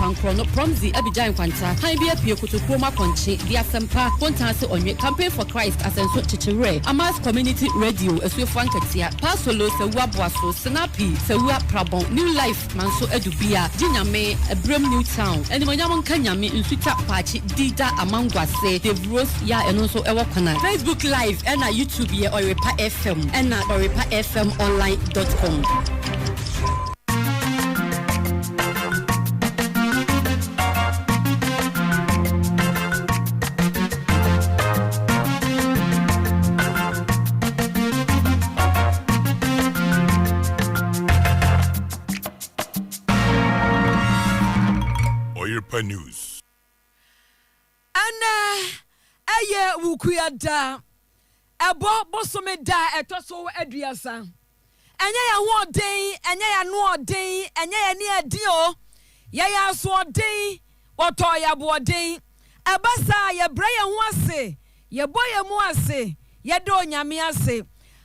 Pankro no Promzi Abidjan Kwanta Haibia Pio Kutukroma Konchi Dia Sempa Pontase Onye Campaign for Christ Asenso Chichire Amas Community Radio Esuefan Katia Pasolo Sewa Boaso Senapi Sewa Prabon New Life Manso Edubia Jinyame Ebrem New Town and Manyamon Kanyami Nsuta Pachi Dida Amangwase Dave Rose Ya and also Ewakana Facebook Live and YouTube ye Oyerepa FM and OyerepaFMonline.com. Oyerepa News. Anna, aye wukuyada. Ebo bosome da etoso aduasa. Enye ya ho den, enye ya no den, enye ya ni adi o. Ya so den, oto ya bo den. Ebasa ye bra ye ho ase, ye boye mu ase, ye do onyame ase.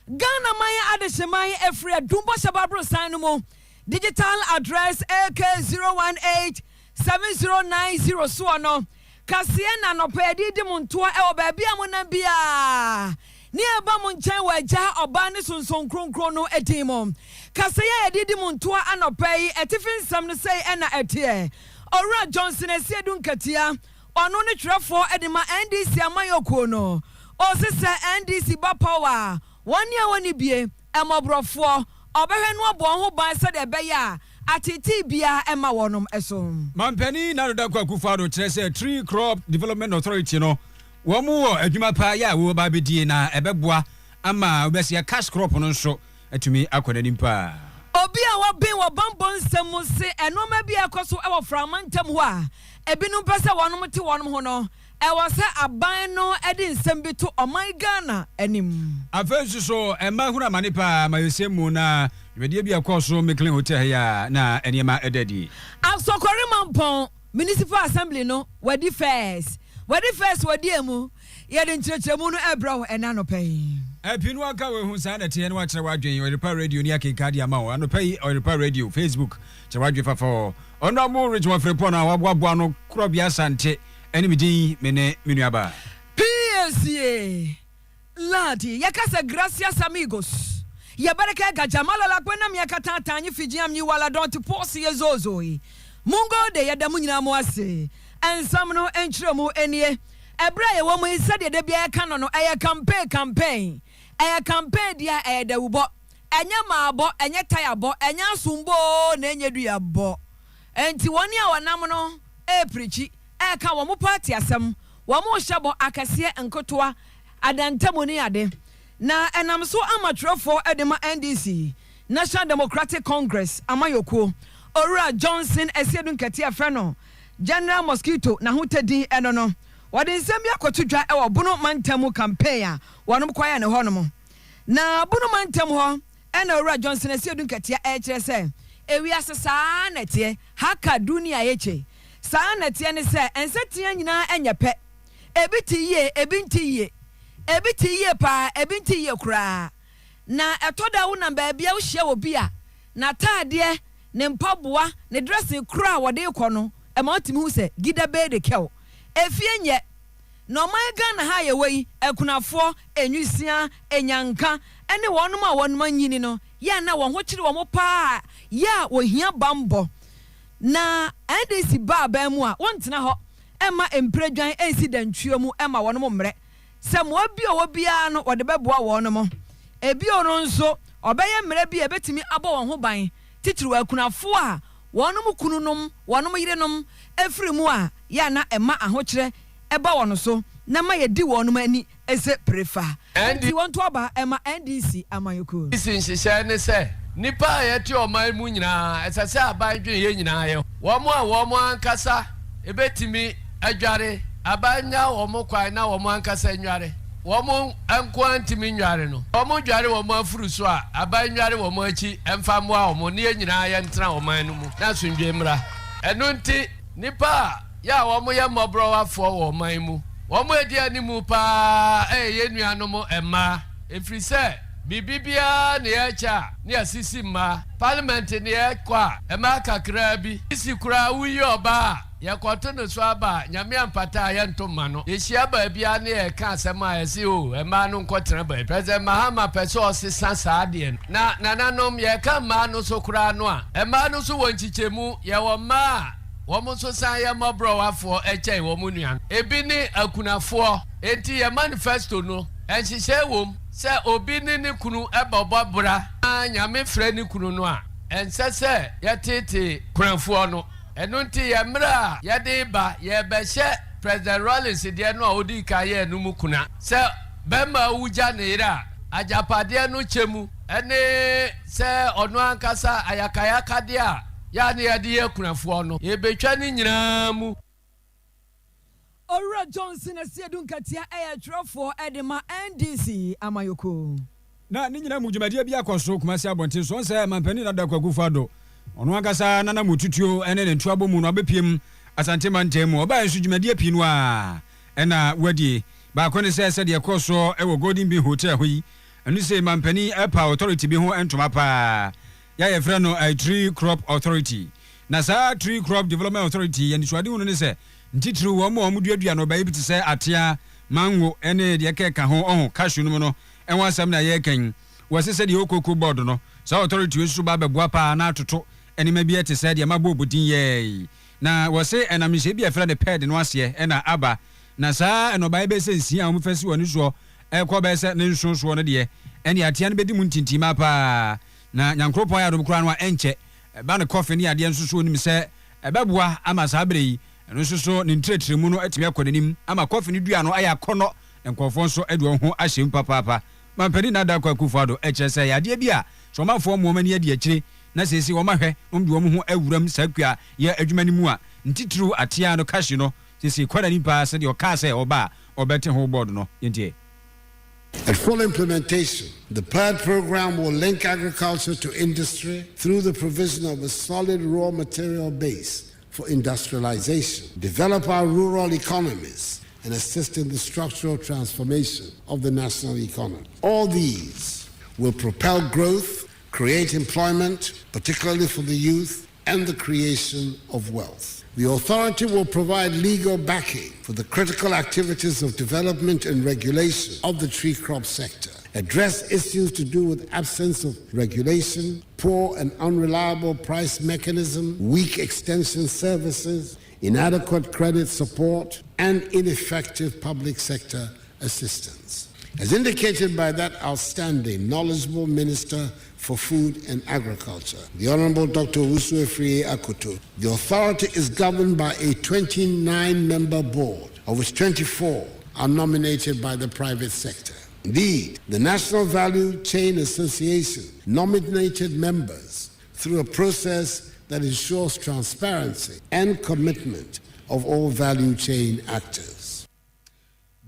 Ghana man adehyeman efre dumbo shababro san no mo. Digital address AK018 7090 so no. Kasiena no pedi di munto e obabi amona bia. Ni eba mo nchen waja oba ne sonson kronkron no edimo. Kasaya edidi munto anopai etifin sam no sei ena etie. Ora Johnson esiedun katia. Ono ne trefo edima NDC amayoko no. O sese NDC ba power. Wani a wani bie emobrofo. Obehwe no obo ho ban se de beya. Atiti bia ema wonom esom. Mampani na roda kwa kufado kyerese Tree Crop Development Authority no. Womu adwuma pa ya wo ba bedie na ebeboa ama obese cash crop no nso atumi akoda nimpa. Obi a wobin wo bambon nsem se enoma bia akoso e wo framantam ho a ebinum pese wonom te wonom ho no e wo se aban no edi nsem bi to oman Ghana anim. Afensu so ema huna manipa mayesemu na Wedia bi akoso Meklen Hotel ya na enema edadi. Asokore mampon Municipal Assembly no wadi first wadi emu ye de nkyerɛkyerɛmu no ebra ena no pɛi. Pinu aka we hu sa na tie na wa kyerɛ wadwen Oyerepa Radio ni akeka dia ma wo ano pɛi Oyerepa Radio Facebook kyerɛ wadwen fafo. Ono mo regional frepo na waboaboa no kro bia sante eni midin mene menuaba. PSA Ladi yakasa gracias amigos. Ya baraka gajamala la kwena miakata tanyi fijiam ni wala don't posi ezozoi. Mungo de yadamu nyina mo ase. Ensam no enkyerɛ mu enie. Ebra ye wo mu sɛ de bia ka no no eye campaign. Eye campaign dia de wubo. Enye maabo, enye tayabo, enye asumbo na enye duabo. Enti woni a wonam no preachi ka wo mu party asem. Wo mu hyebo akase enkotoa adantamu ni ade. Na enam so amatrofo edema NDC National Democratic Congress amayoko Ora Johnson esiedun katia freno General Mosquito na hutedi eno no wade nsem yakotudwa e wo bunu mantamu campaign a wonom kwaya ne honom na bunu mantam ho ena Ora Johnson esiedun katia kire se ewiase saa netie haka dunia yeche saa netie ne se ensetia nyina enyepe ebitiye ebintiye ebitiye pa ebintiye kura na etoda wo na ba bia wo hye wo bia na taade ne mpaboa ne dressing kura wo de kono e ma otimi hu se gida be de kew efie nye no man Ghana ha ye wei ekunafo enwusia enyanka ene wonom a wonom anyini no ya na wo ho kire wo mo pa ya wo hia bambo na NDC ba mu a wontena ho ema empredwan ensi dantwuo mu ema wonom mre se mo bia wo bia no wode beboa wonom ebi ono nso obeye mre bia ebetimi abo won ho ban titiri akunafo a wonom kununum wonom yirenom efiri mu a ya na ema ahokire eba wono so na ma yedi wonom ani ese prefa enti wonto aba ema NDC amayoko isi nhihye ne se nipa yeti oman mu nyina esese aban dwen ye nyina ye womo ankasa ebetimi adware abanya womo kwan na womo ankasa nware womo anko antimi nware no womo dware womo afuru so a abanyare womo achi emfamo a womo ne nyina ye ntra oman no mu na sondwe mra eno nti nipa ya womo ye mobro wafo wo oman mu womo edi animu pa ye nuanom emma efiri se bibibia ne echa ne asisi ma parliament ne ekwa e ma kakra bi isi kura wuyi oba ya kwato no so aba nyame ampata ya ntoma no ye hia ba bia ne e ka asema esi o e ma no nkotra ba president Mahama pese osesa saade na nananom ye ka ma no so kura no a e ma no so wonchichemu ye wo ma wo so san ya mabro wafo eche wo munua ebi ni akunafo enti ye manifesto no enhihye wom se obi ni kunu ebobobra nyame frɛ ni kunu no a ensese yetete kunafo no eno nti ye mra ye de ba ye behye president Rollins de no a odi kaye no mu kuna se bema wuja ne ira ajapade no chemu ene se ono ankasa ayakaya de a ya ne ye de ye kunafo no ye betwa ni nyina mu. Ora Johnson asiedu nkatia trofo edema NDC amayoko na ni nyina mu dwumadia bi akoso kumasi abonte so nsa mampani na dakwagu fado ono akasa nana mututuo ene ne ntuabo mu no abepiem asante mantemu oba ensu dwumadia pi no a ena wadi ba ko ne se de koso ewo Golden Bee Hotel hoyi enu se mampani epa authority bi ho entoma pa ya ye frɛ no a Tree Crop Authority na sa Tree Crop Development Authority ye nsuade hu no ne se ntitru wo mo duadua no ba yi biti se atia mango ene de keka ho cashew no no enwa asam na ye kan wo se de okoko board no sa authority wesu ba beboa pa na atoto enima bi ete se de mabo obudin ye na wo se enamhye bi afra de ped no ase ena aba na sa eno ba be se nsia wo mfasi woni so ekọ be se ne nsonso no de ene atia no bedi mu ntintima pa na nyankropon ya do kura no enche ba ne coffee ne ade nsoso onim se ebeboa ama sa abrei eno nsoso ne ntretremu no atimi akodanim ama coffee ne dua no aya kono nkofo nso edu ho ahyem papa mampani na da kwa kufado eche se yade bi a so mafo mo mani ade akire na sesi wo mahwe omdu wo ho awuram sakua ye adwumani mu a ntitru atia no kashi no sesi kwada nipa se de o ka se oba obete ho board no yentie. At full implementation, the PLAD program will link agriculture to industry through the provision of a solid raw material base for industrialization, develop our rural economies, and assist in the structural transformation of the national economy. All these will propel growth, create employment, particularly for the youth, and the creation of wealth. The authority will provide legal backing for the critical activities of development and regulation of the tree crop sector, address issues to do with absence of regulation, poor and unreliable price mechanism, weak extension services, inadequate credit support, and ineffective public sector assistance. As indicated by that outstanding, knowledgeable Minister for Food and Agriculture, the Honorable Dr. Usuefrie Akuto, the authority is governed by a 29-member board, of which 24 are nominated by the private sector. Indeed, the National Value Chain Association nominated members through a process that ensures transparency and commitment of all value chain actors.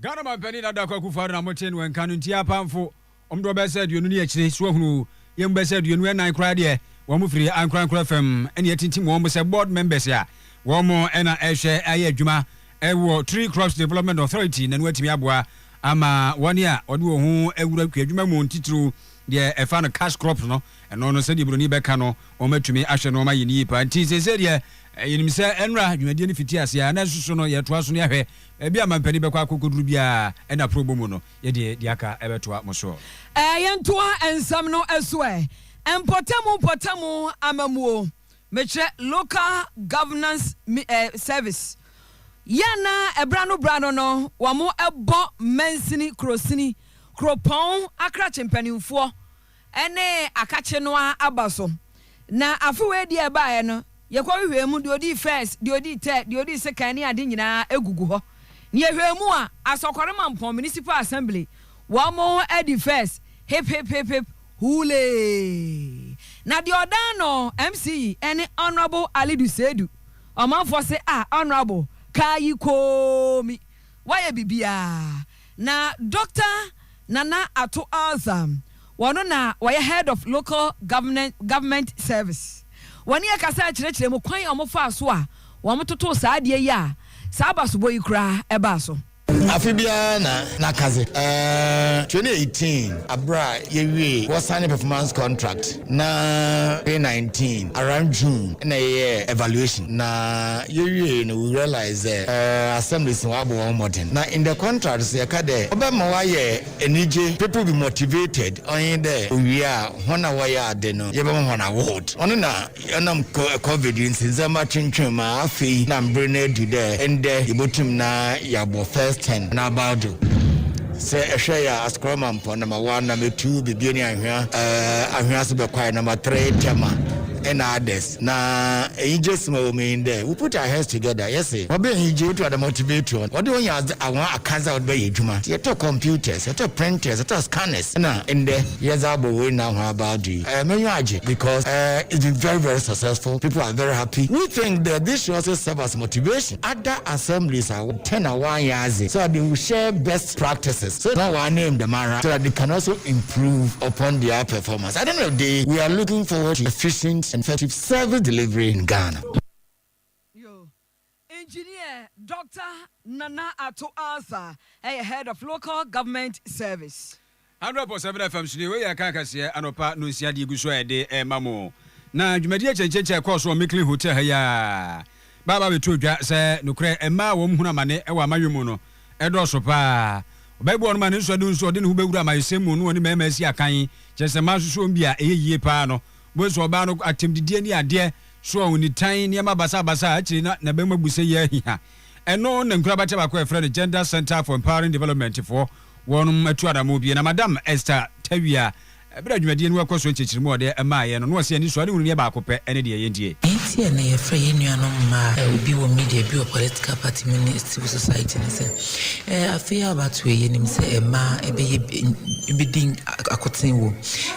Ghana mampani na da kwa kufado na moten wen kanu ntia pamfo omdo be said yonu ni akire so hunu yem be said yonu nan kra de wo mu firi ankran fam ene atintim wo mu se board members ya wo mu ena ehwe aye adwuma ewo Tree Crops Development Authority na nwatimi aboa ama woni a ode wo hu awura kwa adwuma mu ntitru de efa no cash crops no eno no se de broni be ka no o matumi ahwe no ma yini pa nti se de yenim se enra dwumadie ne fiti ase ya na susu no ye toa so ne ahwe ebi amampani be kwa kokoduru bia ena probo no ye de aka ebetoa mo so yentoa ensam no eswe empotamu amamuo meche local governance service yana ebrano no wamo ebo mensini krosini kropon akra chempanimfo ene akache no abaso na afuwe di eba no yekwa hwehwemu de odi first de odi third de odi second ne ade nyina egugu ho ne hwehwemu a asokore mampon municipal assembly wamo edi first hip hule na de odano MC ene honorable Alidu Sedu omanfo se honorable kayi komi waye bibia na Dr. Nana Ato Azam wano na waye head of local government service wani akasa kyerɛkyerɛ mu kwan omofa so a wɔn toto saa de ya saa basobo yi kura eba so Afibia na kaze 2018 abra yewie was signing performance contract na 2019 around June na evaluation na yewie no we realize assemblies wa bo modern na in the contracts ye ka de obema wa ye enije people be motivated on there we are hona wa ya de no ye be hona award ono na anam covid nsinzama twentwema afi na mbrene du there and ibotum na yabo first 10 na about say ehwe askroma mpo number 1 number 2 bibioni ahwa so be kwai number 3 tema and others na just mean there we put our heads together yes we be hije to the motivate what do you awon akanza would be ejuma you talk computers you talk printers you talk scanners na in there yes abo we now about you because it's been very very successful. People are very happy. We think that this should also serve as motivation. Other assemblies are 10 or 1 years so they will share best practices so now I name the Mara so that they can also improve upon their performance. At the end of the day, we are looking forward to efficient and effective service delivery in Ghana. Engineer Dr. Nana Ato Arthur, head of local government service. 100.7 FM studio we yakakase anopa no nsia di guso ede mamo na dwumadi chencheche course o Micklin Hotel ya baba beto dwa se nokre ema wo mhuna mane e wa manwemu no edo so pa Bible no mane nso ade nso ode ne hu bewura mayesemu no oni mema si akan chese masuso bia eyeye pa no bo so ba no atemdidie ni ade so oni tan ne ma basa akiri na be mabuse ye ahia eno na nkura bacha bakọ efre Gender Center for Empowering Development for wonum atu adamu bi na Madam Esther Tawia ebra dwumadi enu akoso nchechirimu ode emaye no no se ani so ade wunu ne ba akopɛ ene de yendie enti na ye frɛ ye nuanom ma obi wo media bi wo political party ministry society ne se afia about we nim se ema ebe din akoten wo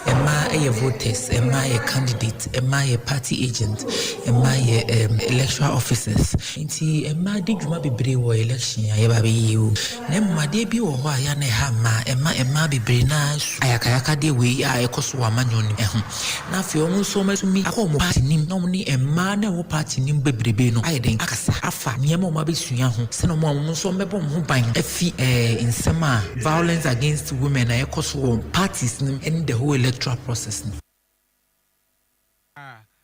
ema ye voters ema ye candidate ema ye party agent ema ye electoral officers enti ema di dwuma bebre wo election ya ba be yi o na mmade bi wo ho aya na ha ma ema bebre na ayakayaka de we a ekoso wa manyoni na fi omu so matumi akomo party nim no ni emma na wo party nim bebrebe no ayeden akasa afa niam o ma besua ho se no mo so mebo ho ban afi insema violence against women na ekoso parties nim in the whole electoral process nim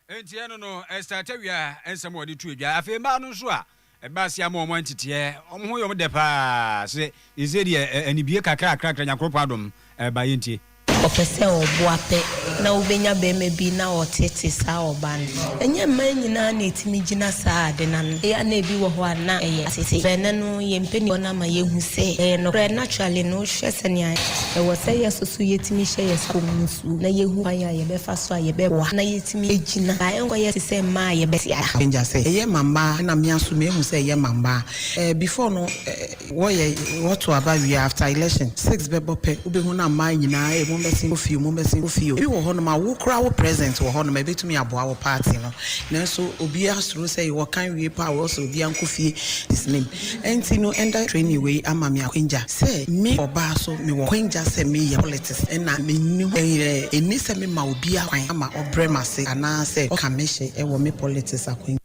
enti eno no Esther Tawia ensem odi tu edwa afi ma no so a eba sia mo mo ntete ho yom de pa se izedi anibie kakra nyakropa dom ba yenti opese obuape na ubenya beme bi na otete sa oban enye man nyina na etimi gina sa de na ya na ebi wo ho ana asese bene no ye mpeni ona ma ye hu se no naturally no hwese ne e wo se yesusu yetimi hye yesusu na ye hu aya ye be fa so ye be wa na yetimi egina ba engo ye se ma ye be sia enja se ye mamba na me aso me hu se ye mamba before no wo ye what to about we after election 6 bebo pe ubehu na ma nyina e mo ofio bi wo hono ma wo kra wo present wo hono ma betumi aboa wo party no na so obi asoro say wo kan wie pa wo so obi ankofie this name enti no enda training we ama me akwenja say me oba so me wo kwenja say me ya politics na me ni eni say me ma obi akwan ama obrema say ana say o kamehye e wo me politics akwen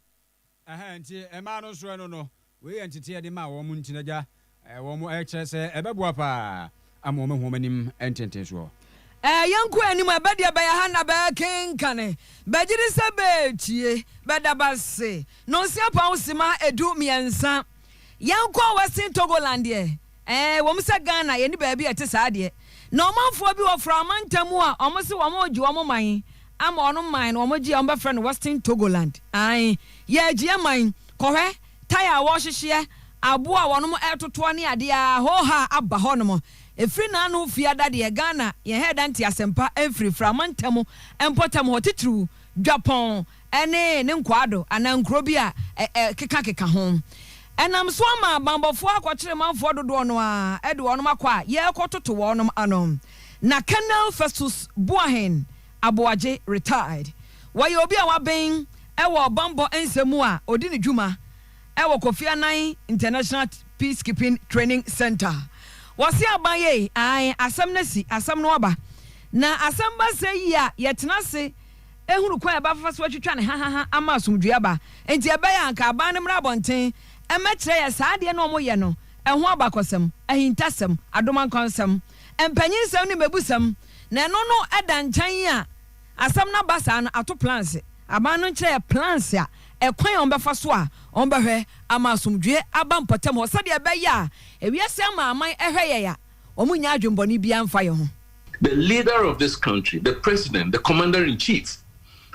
enti e ma no so no we entity de ma wo mu ntinaja wo mu e kire say e beboa pa ama wo mahumanim entente so yanku anim abadia ba ya na ba kenkane bajiri sabetie bedabase no sia pa usima edu miensa yanku Western Togoland wom se Ghana ye ni ba bi ete saade na omanfo bi wo fra amantamu a omo se wo mo ji wo man ama ono man no omo ji o be fra no Western Togoland ye ji man kohwe taya wo hyehye abo a wono etoto ne ade a ho ha aba hono efri na anu fiada de Ghana ye head anti asempa enfri framantamu empotam hotitru Japan ene ne nkwado anankro bi a keka ho enam so ma bambofo akwakire manfo dodo no a ede wono makwa ye kototo wono anom na Colonel Festus Buahen Aboaje retired waye obi a waben ewo bambo ensemu a odi ne dwuma ewo Kofi Annan International Peacekeeping Training Center wasi abaye asam nasi asam no aba na asam ba se ya yetena se ehuru kwa ba fafa so atwitwa ne ha ama asomdua ba enti ebe ya anka aba ne mra bonten emekyere ya saade no mo ye no ɛho abakɔsɛm ahintasɛm adomankɔnsɛm empanyinsɛm ne mebusɛm na ɛno no ɛda nkyɛn a asɛm na basa no ato plans aban no nkyerɛ plans a ɛkwan on bɛfa so a on bɛhwɛ ama asomdwe aba mpɔtam hɔ sɛdeɛ ɛbɛyɛ a ewiase ama aman ɛhwɛ yɛ ya ɔmo nya adwembɔne bia mfa yɛ ho. The leader of this country, the president, the commander-in-chief,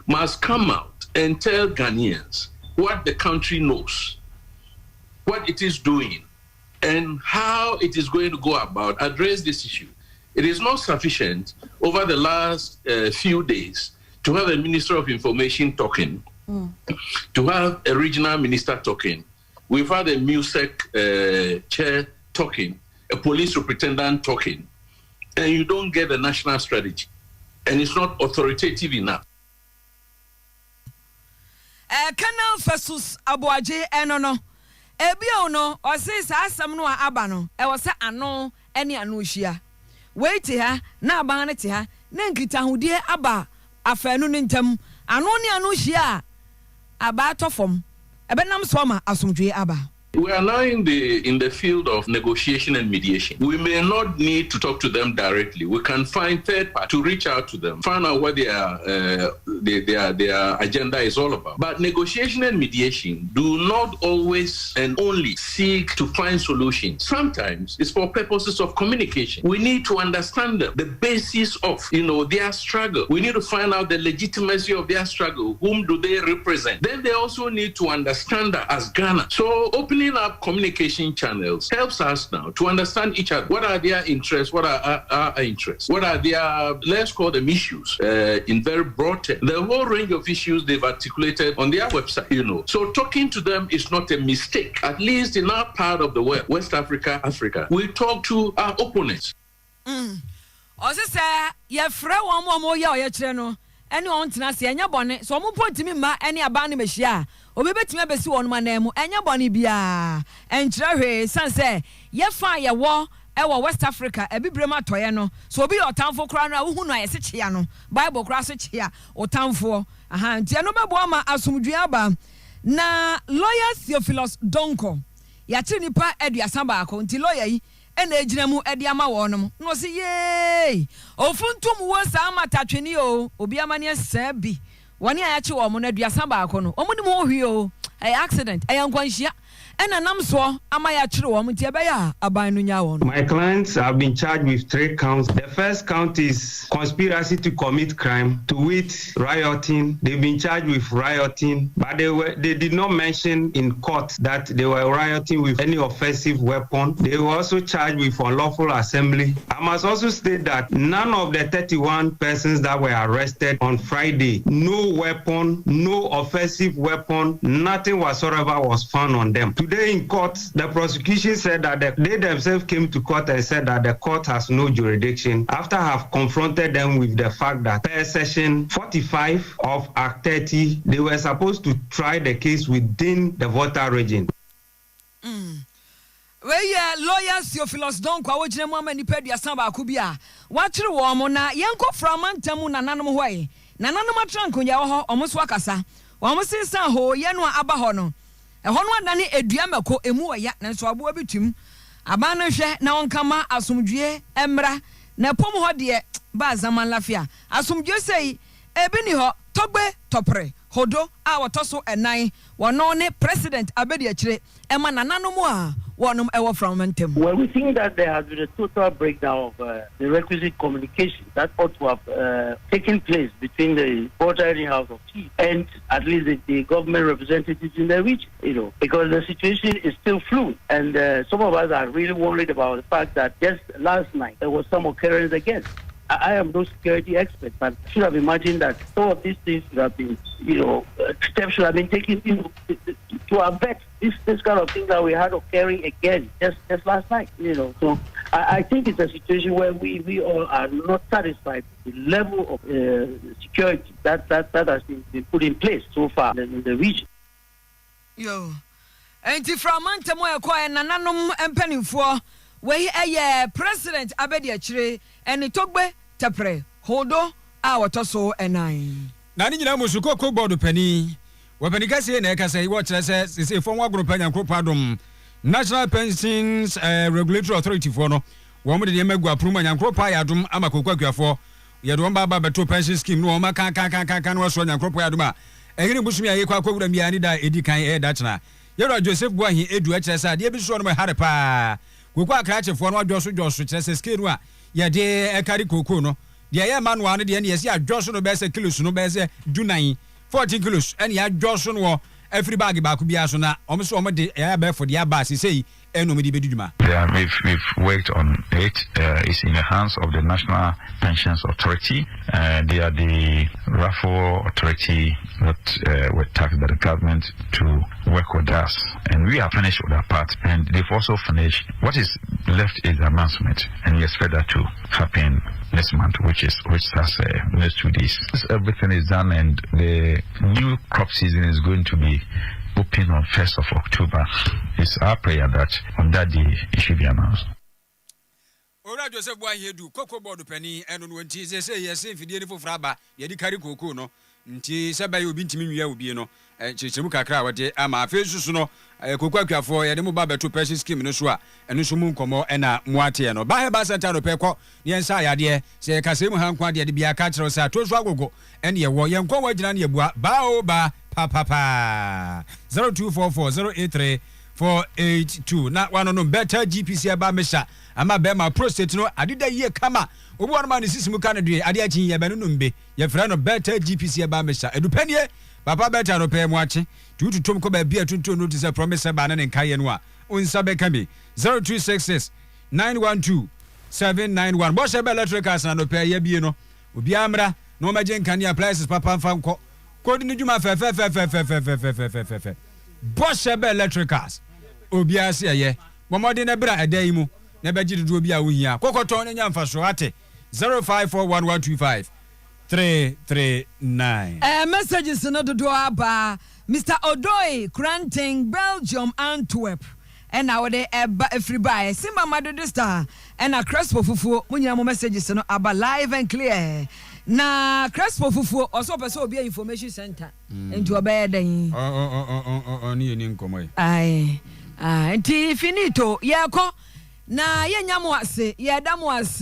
must come out and tell Ghanaians what the country knows, what it is doing, and how it is going to go about address this issue. It is not sufficient over the last few days to have a Minister of Information talking, to have a regional minister talking. We've had a MUSEC chair talking, a police superintendent talking, and you don't get a national strategy, and it's not authoritative enough. Canal versus Abuaje enono. Ebio no, or says asam no abano, e was ano any anushia. Wait here, na baneti ha, nenkita hudie aba, afenu nintem, anoni anushia, abatofom, ebenam swama asumdwe aba. We are now in the field of negotiation and mediation. We may not need to talk to them directly. We can find third parties to reach out to them, find out what their agenda is all about. But negotiation and mediation do not always and only seek to find solutions. Sometimes it's for purposes of communication. We need to understand them, the basis of their struggle. We need to find out the legitimacy of their struggle. Whom do they represent? Then they also need to understand that as Ghana. So opening up communication channels helps us now to understand each other. What are their interests? What are our interests? What are their, let's call them issues in very broad terms. The whole range of issues they've articulated on their website, So talking to them is not a mistake. At least in our part of the world, West Africa, we talk to our opponents. Ose say ye frɛ wɔn mo ye oyɛkyerɛ no ɛne wɔn tena se ɛnyɛ bɔne so wɔn pɔntimi ma ɛne aba ne mehyia obebetumi abesi wɔn manam mu ɛnyɛ bɔne bia ɛnkyerɛ hwee sanse ye fa ye wɔ ɛwɔ West Africa ebibrem atɔyɛ no so obi ɔtamfo kora no a wohu no ayɛse kyea no Bible kora so kyea ɔtamfo ntia no bɛboa ma asomdwe aba na lawyer Theophilus Donko yɛakye nipa aduasa baako nti lawyer yi ena ejina mu ede ama wonom no se ye ofuntum wo sa matatweni o obi amane asa bi woni ayache wo mo na aduasa baako no omo ni mo hwi o accident ayankwanhia ena nam so ama ya kire wo mo tie be ya aban no nya wo no. My clients have been charged with 3 counts. The first count is conspiracy to commit crime, to wit rioting. They've been charged with rioting, but they did not mention in court that they were rioting with any offensive weapon. They were also charged with unlawful assembly. I must also state that none of the 31 persons that were arrested on Friday, no weapon, no offensive weapon, nothing whatsoever was found on them. Today in court, the prosecution said that they themselves came to court and said that the court has no jurisdiction after I have confronted them with the fact that per section 45 of Act 30, they were supposed to try the case within the voter region. Lawyer Theophilus Donko awojina mu ama nipa aduasa baako bi a wakyere wo mo na yenko framantamu nananom hoye nananom atrankonya wo ho omo so akasa wo mo sensan ho ye no aba ho no ɛhɔ no adane eduamako emu oya na so abo abitum aba no hwɛ na onkama asomdwie emra na pom ho de ba zaman lafia asomdwie sei ebi ni ho togbe topre hodo a wotoso enan wono ne president abedi akire ema nananom a wonom ewo from mentem. Well, we think that there has been a total breakdown of the requisite communication that ought to have taken place between the Border House of Chiefs and at least the government representatives in the region, because the situation is still fluid. And some of us are really worried about the fact that just last night there was some occurrence again. I am no security expert, but I should have imagined that some of these things should have been, steps should have been taken to avert this kind of thing that we had occurring again just last night. So I think it's a situation where we all are not satisfied with the level of security that has been put in place so far in the region. Enti framante mo ekwa nananom empanimfo we president abedi akire eni togbe tepre hodo a wotoso enan na ni nyina musuko ko board pani wapani kase na ekasa iwo kire se fon wa group anya kro padom National Pensions Regulatory Authority for no wo mo de ye magu approve nyankro pa yadom ama kokwakuafo ye do mba beto pension scheme no ma kan no so nyankro pa yadom a ehiri busumi aye kwa kwura mi ani da edi kan da tena ye do Joseph Boahi edu a kyeresa de bi so no hare pa kokwa akrachefo no adwoso kyeresa scheme a ye de ekari koko no de ye manual no de ne ye si adwoso no be se kilos no be se dunan 14 kilos ene ya adwoso no every bag ba ku bia so na o so o de ya be for de aba sei eno me di beduduma. We've worked on it. It's in the hands of the National Pensions Authority. They are the RAFO authority that were tasked by the government to work with us, and we are finished with our part. And they've also finished. What is left is the announcement, and we expect that to happen next month, which starts next 2 days. Everything is done, and the new crop season is going to be open on 1st of October. It's our prayer that on that day it should be announced. Ora Joseph Boahi edu koko board penny eno no nti say yes fidie ni fofra ba ye di kari koko no nti se ba ye obi ntimi nwia obi no chichemu kakra wade ama afesusu no koko akuafo ye de mo ba beto pension scheme no so a eno so mu nkomo ena muate no ba he ba center no peko ne nsa yade se kasemu hankwa de bia ka kire so atoso agogo ene ye wo ye nkwa wagina ne yebua ba o ba pa 0244083482 na wano no better GPC aba mesha ama be ma prostate no adida ye kama obi wano ma ne sisimu ka ne due ade akin ye be no mbe ye fra no better GPC aba mesha edupanie papa better no pe mu achi tututum ko ba bia tuntu no tise promise ba na ne nkaye no a onsa be kame 0266912791 bo she be electricals na no pe ye bie no obi amra no ma je nkane appliances papa mfanko kodi ni juma fe Boshebe Electricals obiase ye momode na bra edai mu na be gidudu obi a wohia kokoto nya mfa so ate 0541125339 messages no do aba Mr. Odoi Granting Belgium Antwerp and now they free buy Simba Madodo Star and a Crespo Fufu munya mo messages no aba live and clear na Crespo Fufu also person obi information center into obey den ni nkomo ai nti finito yeko na ye nyamo ase ye damo ase